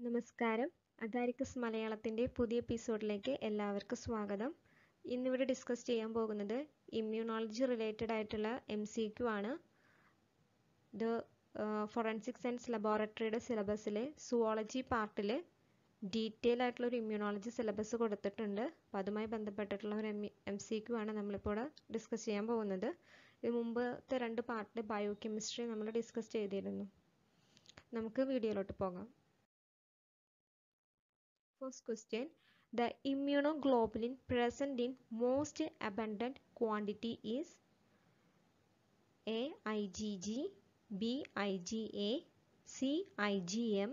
നമസ്കാരം. അഗാരിക്കസ് മലയാളത്തിൻ്റെ പുതിയ എപ്പിസോഡിലേക്ക് എല്ലാവർക്കും സ്വാഗതം. ഇന്നിവിടെ ഡിസ്കസ് ചെയ്യാൻ പോകുന്നത് ഇമ്മ്യൂണോളജി റിലേറ്റഡ് ആയിട്ടുള്ള MCQ ആണ്. ഇത് ഫോറൻസിക് സയൻസ് ലബോറട്ടറിയുടെ സിലബസിലെ സുവോളജി പാർട്ടിൽ ഡീറ്റെയിൽ ആയിട്ടുള്ളൊരു ഇമ്മ്യൂണോളജി സിലബസ് കൊടുത്തിട്ടുണ്ട്. അപ്പോൾ അതുമായി ബന്ധപ്പെട്ടിട്ടുള്ള ഒരു MCQ ആണ് നമ്മളിപ്പോൾ ഡിസ്കസ് ചെയ്യാൻ പോകുന്നത്. ഇത് മുമ്പത്തെ 2 പാർട്ടിൽ ബയോ കെമിസ്ട്രി നമ്മൾ ഡിസ്കസ് ചെയ്തിരുന്നു. നമുക്ക് വീഡിയോയിലോട്ട് പോകാം. First question, the immunoglobulin present in most abundant quantity is A. IgG, B. IgA, C. IgM,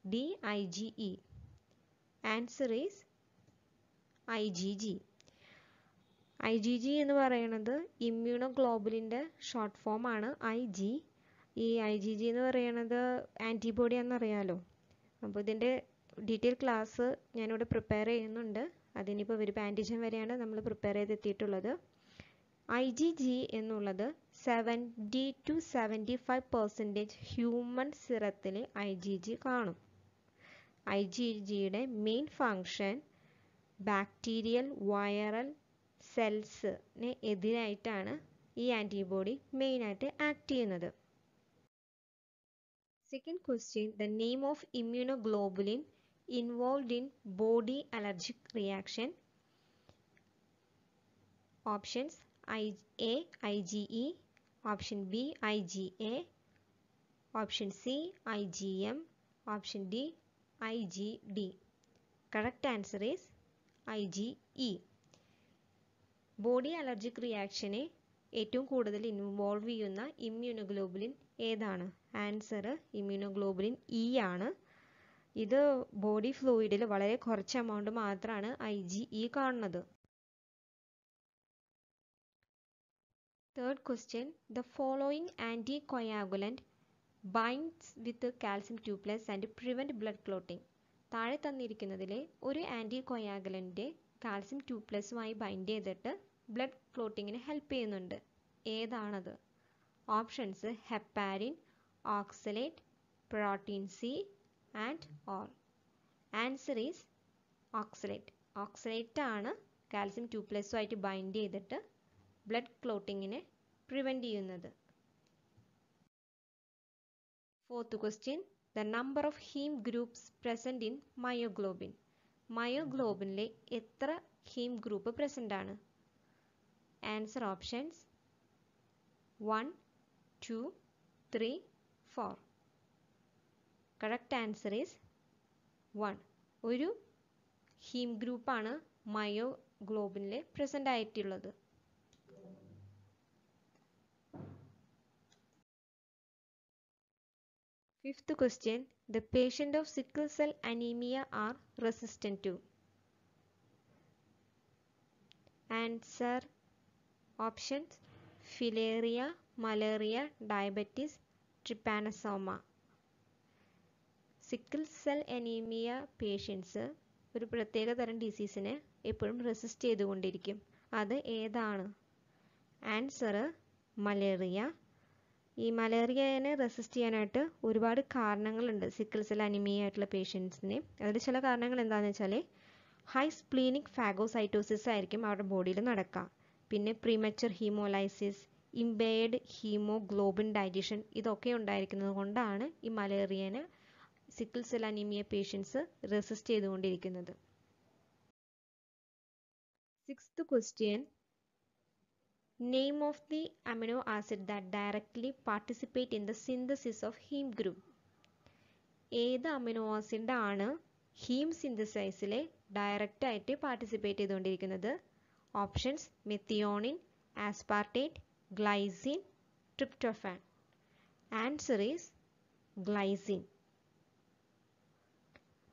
D. IgE. Answer is IgG. IgG എന്ന് പറയുന്നത് ഇമ്മ്യൂണോഗ്ലോബുലിൻ്റെ ഷോർട്ട് ഫോം ആണ് IG. ഈ IgG എന്ന് പറയുന്നത് ആൻറ്റിബോഡി എന്നറിയാലോ. അപ്പോൾ ഇതിൻ്റെ ഡീറ്റെയിൽ ക്ലാസ് ഞാനിവിടെ പ്രിപ്പയർ ചെയ്യുന്നുണ്ട്. അതിനിപ്പോൾ ഒരു ആൻറ്റിജൻ വരെയാണ് നമ്മൾ പ്രിപ്പയർ ചെയ്തെത്തിയിട്ടുള്ളത്. IgG എന്നുള്ളത് 70-75% ഹ്യൂമൻ സിറത്തിൽ IgG കാണും. IgGയുടെ മെയിൻ ഫങ്ഷൻ ബാക്ടീരിയൽ വൈറൽ സെൽസിന് എതിരായിട്ടാണ് ഈ ആൻറ്റിബോഡി മെയിനായിട്ട് ആക്ട് ചെയ്യുന്നത്. Second question, the name of immunoglobulin involved in body allergic reaction. Options A. IgE, option B. IgA, option C. IgM, option D. IgD. Correct answer is IgE. Body allergic റിയാക്ഷനെ ഏറ്റവും കൂടുതൽ involve ചെയ്യുന്ന immunoglobulin ഏതാണ്? Answer immunoglobulin E ആണ്. ഇത് body ഫ്ലൂയിഡിൽ വളരെ കുറച്ച് amount മാത്രമാണ് IgE കാണുന്നത്. Third question, the following anticoagulant binds with calcium tuples and prevent blood clotting. താഴെ തന്നിരിക്കുന്നതിലെ ഒരു ആൻറ്റികോയാഗുലൻറ്റ് കാൽസ്യം ട്യൂപ്ലെസുമായി ബൈൻഡ് ചെയ്തിട്ട് ബ്ലഡ് ക്ലോട്ടിങ്ങിന് ഹെൽപ്പ് ചെയ്യുന്നുണ്ട്. ഏതാണത്? Options heparin, oxalate, protein C and all. Answer is oxalate. Oxalate ആണ് കാൽസ്യം ട്യൂപ്ലെസുമായിട്ട് ബൈൻഡ് ചെയ്തിട്ട് ബ്ലഡ് ക്ലോട്ടിങ്ങിനെ പ്രിവെൻറ്റ് ചെയ്യുന്നത്. Fourth question, the number of haem groups present in myoglobin. മയോഗ്ലോബിനിലെ എത്ര ഹീം ഗ്രൂപ്പ് പ്രസൻ്റ് ആണ്? Answer options 1, 2, 3, 4. Correct answer is 1. ഒരു haem ഗ്രൂപ്പാണ് മയോഗ്ലോബിനിൽ പ്രസൻ്റ് ആയിട്ടുള്ളത്. Fifth question, the patient of sickle cell anaemia are resistant to. Answer options filaria, malaria, diabetes, trypanosoma. Sickle cell anaemia patients ഒരു പ്രത്യേക തരം ഡിസീസിനെ എപ്പോഴും റെസിസ്റ്റ് ചെയ്തുകൊണ്ടിരിക്കും. അത് ഏതാണ്? Answer malaria. ഈ മലേറിയനെ റെസിസ്റ്റ് ചെയ്യാനായിട്ട് ഒരുപാട് കാരണങ്ങളുണ്ട് സിക്കിൾ സെൽ അനീമിയ ആയിട്ടുള്ള പേഷ്യൻസിന്. അതിൽ ചില കാരണങ്ങൾ എന്താണെന്ന് വെച്ചാൽ ഹൈ സ്പ്ലീനിക് ഫാഗോസൈറ്റോസിസ് ആയിരിക്കും അവരുടെ ബോഡിയിൽ നടക്കുക. പിന്നെ premature haemolysis, impaired haemoglobin digestion, ഇതൊക്കെ ഉണ്ടായിരിക്കുന്നത് കൊണ്ടാണ് ഈ മലേറിയനെ sickle cell anaemia patients resist ചെയ്തുകൊണ്ടിരിക്കുന്നത്. Sixth question, name of the amino acid that directly participate in the synthesis of haem group. ഏത് അമിനോ ആസിഡ് ആണ് ഹീം സിന്തസൈസിൽ ഡയറക്റ്റ് ആയിട്ട് പാർട്ടിസിപ്പേറ്റ് ചെയ്തുകൊണ്ടിരിക്കുന്നത്? Options methionine, aspartate, glycine, tryptophan. Answer is glycine.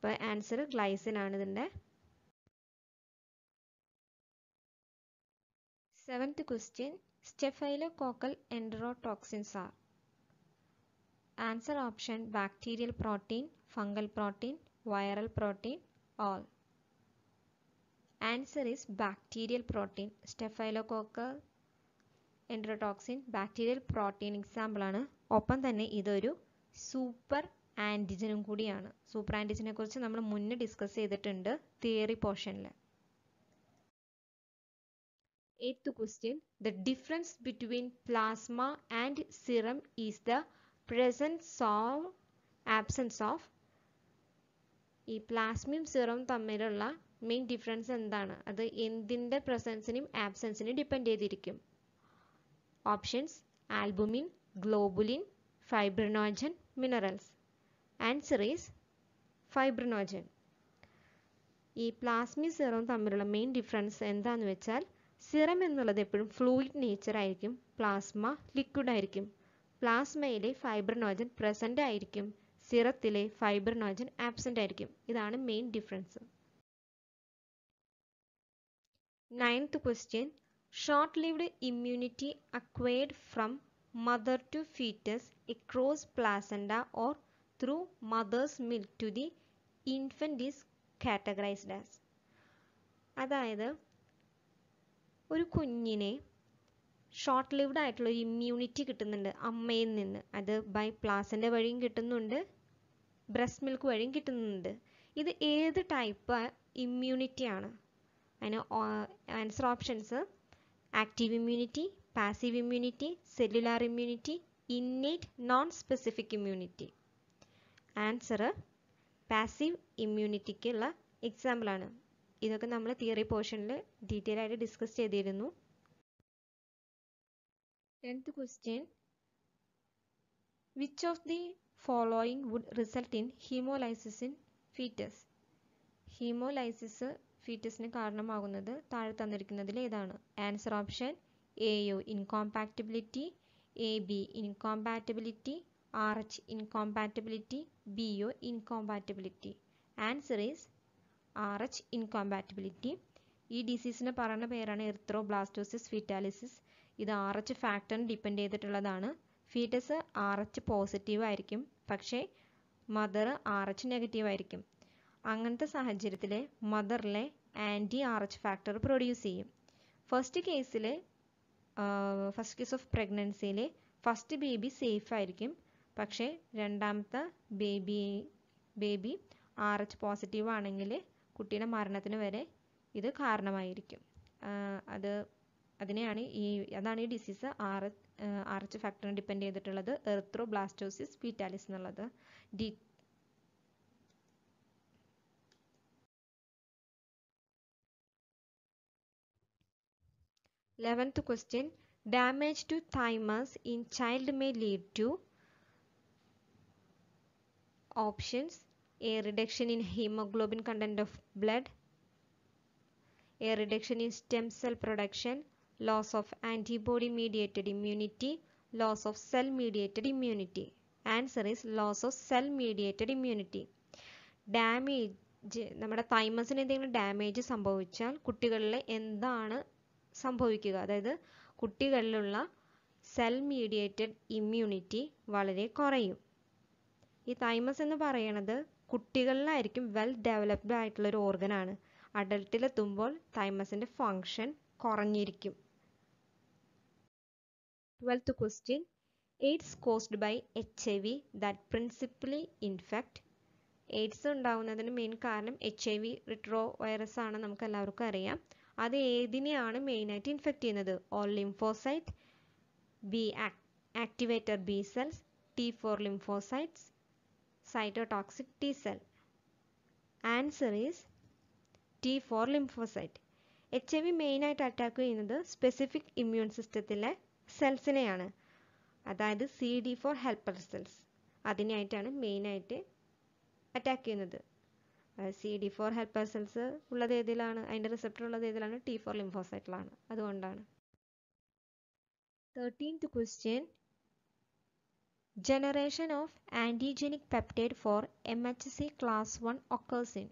അപ്പോൾ answer glycine ആണ് ഇതിൻ്റെ. Seventh question, staphylococcal enterotoxins are. Answer option bacterial protein, fungal protein, viral protein, all. Answer is bacterial protein. Staphylococcal enterotoxin bacterial protein എക്സാമ്പിളാണ്. ഒപ്പം തന്നെ ഇതൊരു super ആൻറ്റിജനും കൂടിയാണ്. Super ആൻറ്റിജനെ കുറിച്ച് നമ്മൾ മുന്നേ ഡിസ്കസ് ചെയ്തിട്ടുണ്ട് തിയറി പോർഷനിൽ. 8th question. The difference between plasma and serum is the presence or absence of. ഈ പ്ലാസ്മയും സിറവും തമ്മിലുള്ള മെയിൻ ഡിഫറൻസ് എന്താണ്? അത് എന്തിൻ്റെ പ്രസൻസിനും ആബ്സെൻസിനും ഡിപ്പെൻഡ് ചെയ്തിരിക്കും. Options: albumin, globulin, fibrinogen, minerals. Answer is fibrinogen. ഈ പ്ലാസ്മയും സിറവും തമ്മിലുള്ള മെയിൻ ഡിഫറൻസ് എന്താണെന്ന് വെച്ചാൽ, സിറം എന്നുള്ളത് എപ്പോഴും ഫ്ലൂയിഡ് നേച്ചർ ആയിരിക്കും, പ്ലാസ്മ ലിക്വിഡ് ആയിരിക്കും. പ്ലാസ്മയിലെ ഫൈബ്രിനോജൻ പ്രസൻ്റ് ആയിരിക്കും, സിറത്തിലെ ഫൈബ്രിനോജൻ ആബ്സെൻ്റ് ആയിരിക്കും. ഇതാണ് main difference. 9th question. Short-lived immunity acquired from mother to fetus across placenta or through mother's milk to the infant is categorized as. അതായത് ഒരു കുഞ്ഞിനെ short lived ആയിട്ടുള്ള ഒരു immunity കിട്ടുന്നുണ്ട് അമ്മയിൽ നിന്ന്. അത് ബൈ പ്ലാസൻ്റ വഴിയും കിട്ടുന്നുണ്ട്, ബ്രസ്റ്റ് മിൽക്ക് വഴിയും കിട്ടുന്നുണ്ട്. ഇത് ഏത് ടൈപ്പ് ഇമ്മ്യൂണിറ്റിയാണ്? അതിന് answer options: active immunity, passive immunity, cellular immunity, innate non specific immunity. Answer passive ഇമ്മ്യൂണിറ്റിക്കുള്ള എക്സാമ്പിളാണ്. ഇതൊക്കെ നമ്മൾ തിയറി പോർഷനിൽ ഡീറ്റെയിൽ ആയിട്ട് ഡിസ്കസ് ചെയ്തിരുന്നു. 10th question. Which of the following would result in hemolysis in fetus? Haemolysis ഫീറ്റസിന് കാരണമാകുന്നത് താഴെ തന്നിരിക്കുന്നതിൽ ഏതാണ്? Answer option: AO incompatibility, AB incompatibility, RH incompatibility, BO incompatibility. Answer is RH incompatibility. ഈ ഡിസീസിന് പറയുന്ന പേരാണ് എറിത്രോബ്ലാസ്റ്റോസിസ് ഫീറ്റാലിസിസ്. ഇത് RH ഫാക്ടറിന് ഡിപ്പെൻഡ് ചെയ്തിട്ടുള്ളതാണ്. ഫീറ്റസ് RH പോസിറ്റീവ് ആയിരിക്കും, പക്ഷേ മദർ RH നെഗറ്റീവ് ആയിരിക്കും. അങ്ങനത്തെ സാഹചര്യത്തിൽ മദറിലെ ആൻറ്റി RH ഫാക്ടർ പ്രൊഡ്യൂസ് ചെയ്യും. ഫസ്റ്റ് കേസ് ഓഫ് പ്രഗ്നൻസിയിൽ ഫസ്റ്റ് ബേബി സേഫ് ആയിരിക്കും, പക്ഷേ രണ്ടാമത്തെ ബേബി RH പോസിറ്റീവ് ആണെങ്കിൽ കുട്ടിയുടെ മരണത്തിന് വരെ ഇത് കാരണമായിരിക്കും. അതാണ് ഈ ഡിസീസ് RH ഫാക്ടറിനെ ഡിപ്പെൻഡ് ചെയ്തിട്ടുള്ളത്, എറിത്രോബ്ലാസ്റ്റോസിസ് ഫീറ്റാലിസ് എന്നുള്ളത്. 11th question. Damage to thymus in child may lead to. Options: A reduction in hemoglobin content of blood, a reduction in stem cell production, loss of antibody mediated immunity, loss of cell mediated immunity. Answer is loss of cell mediated immunity. നമ്മുടെ തൈമസിന് എന്തെങ്കിലും damage സംഭവിച്ചാൽ കുട്ടികളിൽ എന്താണ് സംഭവിക്കുക? അതായത് കുട്ടികളിലുള്ള cell mediated immunity വളരെ കുറയും. ഈ തൈമസ് എന്ന് പറയുന്നത് കുട്ടികളിലായിരിക്കും വെൽ ഡെവലപ്ഡ് ആയിട്ടുള്ള ഒരു ഓർഗനാണ്. അഡൽട്ടിലെത്തുമ്പോൾ തൈമസിൻ്റെ function കുറഞ്ഞിരിക്കും. 12th question. AIDS caused by HIV that principally infect. AIDS ഉണ്ടാവുന്നതിന് മെയിൻ കാരണം HIV റിട്രോ വൈറസ് ആണ്, നമുക്ക് എല്ലാവർക്കും അറിയാം. അത് ഏതിനെയാണ് മെയിനായിട്ട് ഇൻഫെക്റ്റ് ചെയ്യുന്നത്? O lymphocyte, B activator B cells, T4 lymphocytes, cytotoxic T cell. Answer is T4 lymphocyte. HIV മെയിനായിട്ട് അറ്റാക്ക് ചെയ്യുന്നത് സ്പെസിഫിക് ഇമ്മ്യൂൺ സിസ്റ്റത്തിലെ സെൽസിനെയാണ്, അതായത് CD4 ഹെൽപ്പർ സെൽസ്. അതിനായിട്ടാണ് മെയിനായിട്ട് അറ്റാക്ക് ചെയ്യുന്നത്. CD4 ഹെൽപ്പർ സെൽസ് ഉള്ളത് ഏതിലാണ്? അതിൻ്റെ റിസപ്റ്റർ ഉള്ളത് ഏതിലാണ്? T4 ലിംഫോസൈറ്റിലാണ്. അതുകൊണ്ടാണ്. 13th question. Generation of antigenic peptide for MHC class 1 occurs in.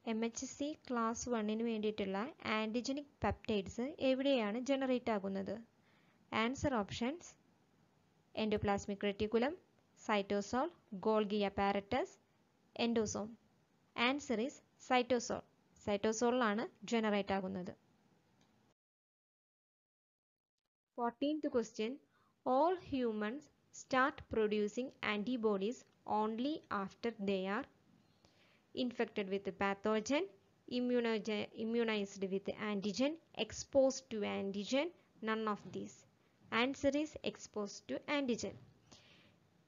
MHC class 1ന് വേണ്ടിയിട്ടുള്ള ആൻറ്റിജനിക് പെപ്റ്റൈഡ്സ് എവിടെയാണ് ജനറേറ്റ് ആകുന്നത്? Answer options: endoplasmic reticulum, cytosol, Golgi apparatus, endosome. Answer is cytosol. സൈറ്റോസോളിലാണ് ജനറേറ്റ് ആകുന്നത്. 14th question. All humans start producing antibodies only after they are infected with the pathogen, immunized with the antigen, exposed to antigen, none of these. Answer is exposed to antigen.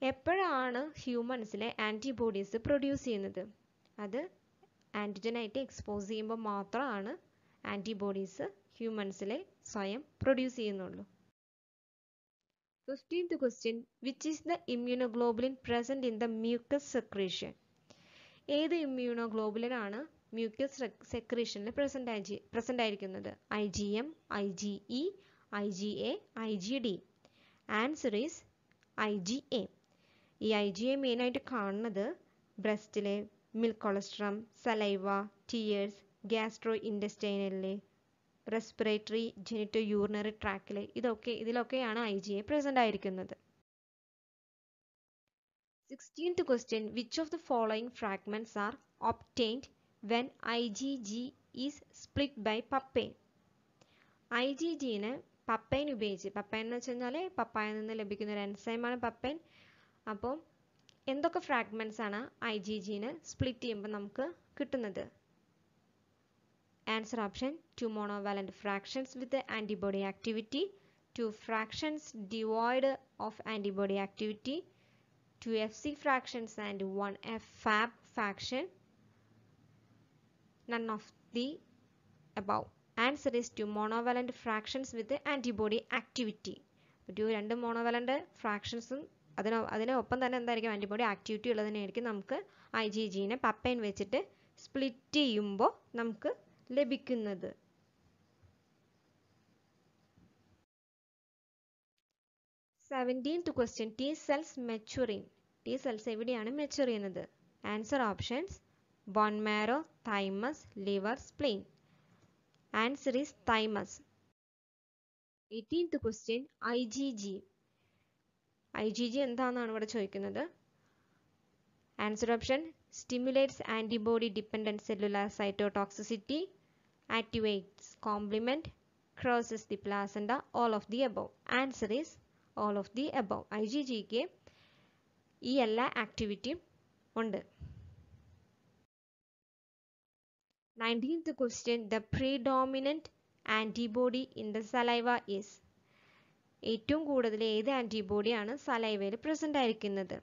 എപ്പോഴാണ് ഹ്യൂമൻസിലെ antibodies produce ചെയ്യുന്നത്? അത് ആൻറ്റിജനായിട്ട് expose ചെയ്യുമ്പോൾ മാത്രമാണ് antibodies ഹ്യൂമൻസിലെ സ്വയം produce ചെയ്യുന്നുള്ളൂ. 15th question. Which is the immunoglobulin present in the mucus secretion? ഏത് immunoglobulin ആണ് mucus സെക്രീഷനിൽ പ്രസന്റ് ആയിരിക്കുന്നത്? IgM, IgE, IgA, IgD. Answer is IgA. ഈ IgA മെയിനായിട്ട് കാണുന്നത് ബ്രസ്റ്റിലെ milk colostrum, saliva, tears, gastro ഇൻറ്റസ്റ്റൈനലിലെ, റെസ്പിറേറ്ററി, ജെനിറ്റോ യൂറിനറി ട്രാക്കിലെ ഇതിലൊക്കെയാണ് IgA പ്രസന്റ് ആയിരിക്കുന്നത്. 16th question. Which of the following fragments are obtained when IgG is split by papain? IgGനെ papain ഉപയോഗിച്ച്, പപ്പൈൻ എന്ന് വെച്ച് കഴിഞ്ഞാൽ പപ്പായിൽ നിന്ന് ലഭിക്കുന്ന ഒരു എൻസൈമാണ് പപ്പൈൻ. അപ്പോൾ എന്തൊക്കെ ഫ്രാഗ്മെന്റ്സ് ആണ് IgGനെ സ്പ്ലിറ്റ് ചെയ്യുമ്പോൾ നമുക്ക് കിട്ടുന്നത്? Answer option 2 monovalent fractions with antibody activity, 2 fractions devoid of antibody activity, 2 Fc fractions and 1 Fab fraction, none of the above. Answer is 2 monovalent fractions with antibody activity. രണ്ട് monovalent fractionsഉം അതിനൊപ്പം തന്നെ എന്തായിരിക്കും antibody activity ഉള്ളതിനായിരിക്കും നമുക്ക് IgGനെ papain വെച്ചിട്ട് split ചെയ്യുമ്പോൾ നമുക്ക് ലഭിക്കുന്നത്. 17th question. T cells maturing. T cells എവിടെയാണ് മെച്ചൂർ ചെയ്യുന്നത്? Answer options bone marrow, thymus, liver, spleen. Answer is thymus. 18th question. IgG. IgG എന്താണെന്നാണ് ഇവിടെ ചോദിക്കുന്നത്? Answer option stimulates antibody dependent cellular cytotoxicity, activates complement, crosses the placenta, all of the above. Answer is all of the above. IgGക്ക് ഈ എല്ലാ ആക്ടിവിറ്റിയും ഉണ്ട്. 19th question. The predominant antibody in the saliva is. ഏറ്റവും കൂടുതൽ ഏത് ആൻറ്റിബോഡിയാണ് സലൈവയിൽ present ആയിരിക്കുന്നത്?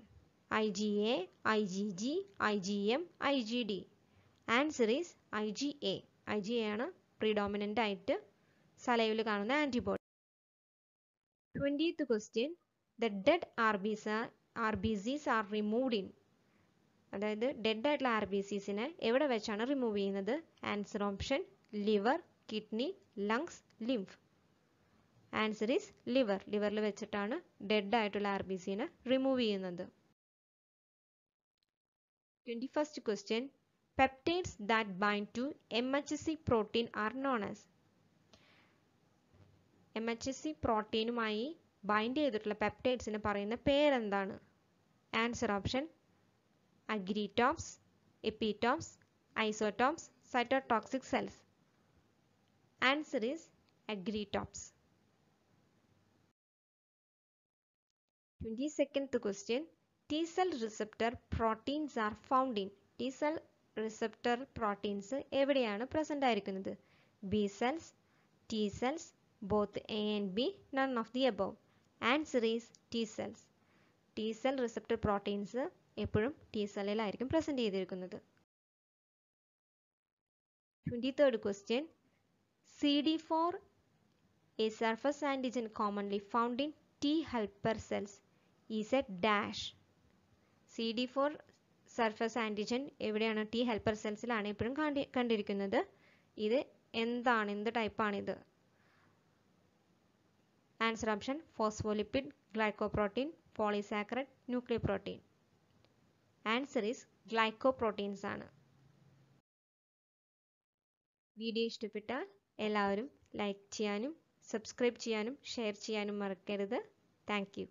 IgA, IgG, IgM, IgD. Answer is IgA. IgA ആണ് പ്രീഡോമിനന്റ് ആയിട്ട് സലൈവയിൽ കാണുന്ന antibody. 20th question. The dead RBCs are removed in. അതായത് ഡെഡ് ആയിട്ടുള്ള RBCsനെ എവിടെ വെച്ചാണ് റിമൂവ് ചെയ്യുന്നത്? Answer option liver, kidney, lungs, lymph. Answer is liver. ലിവറിൽ വെച്ചിട്ടാണ് ഡെഡ് ആയിട്ടുള്ള RBCനെ റിമൂവ് ചെയ്യുന്നത്. 21st question. Peptides that bind to MHC protein are known as. MHC പ്രോട്ടീനുമായി ബൈൻഡ് ചെയ്തിട്ടുള്ള പെപ്റ്റൈഡ്സിന് പറയുന്ന പേരെന്താണ്? Answer option agretopes, epitopes, isotopes, cytotoxic cells. Answer is agretopes. 22nd question. T cell receptor proteins are found in. T cell receptor proteins എവിടെയാണ് present ആയിരിക്കുന്നത്? B cells, T cells, both A and B, none of the above. Answer is T cells. T cell receptor proteins എപ്പോഴും T സെല്ലിലായിരിക്കും present ചെയ്തിരിക്കുന്നത്. 23rd question. CD4, a surface antigen commonly found in T helper cells, is a dash. CD4 surface antigen എവിടെയാണ്? T helper സെൽസിലാണ് എപ്പോഴും കണ്ടിരിക്കുന്നത്. ഇത് എന്താണ്? എന്ത് ടൈപ്പാണിത്? Answer option phospholipid, glycoprotein, polysaccharide, nucleoprotein. Answer is glycoproteins ആണ്. വീഡിയോ ഇഷ്ടപ്പെട്ടാൽ എല്ലാവരും ലൈക്ക് ചെയ്യാനും സബ്സ്ക്രൈബ് ചെയ്യാനും ഷെയർ ചെയ്യാനും മറക്കരുത്. Thank U.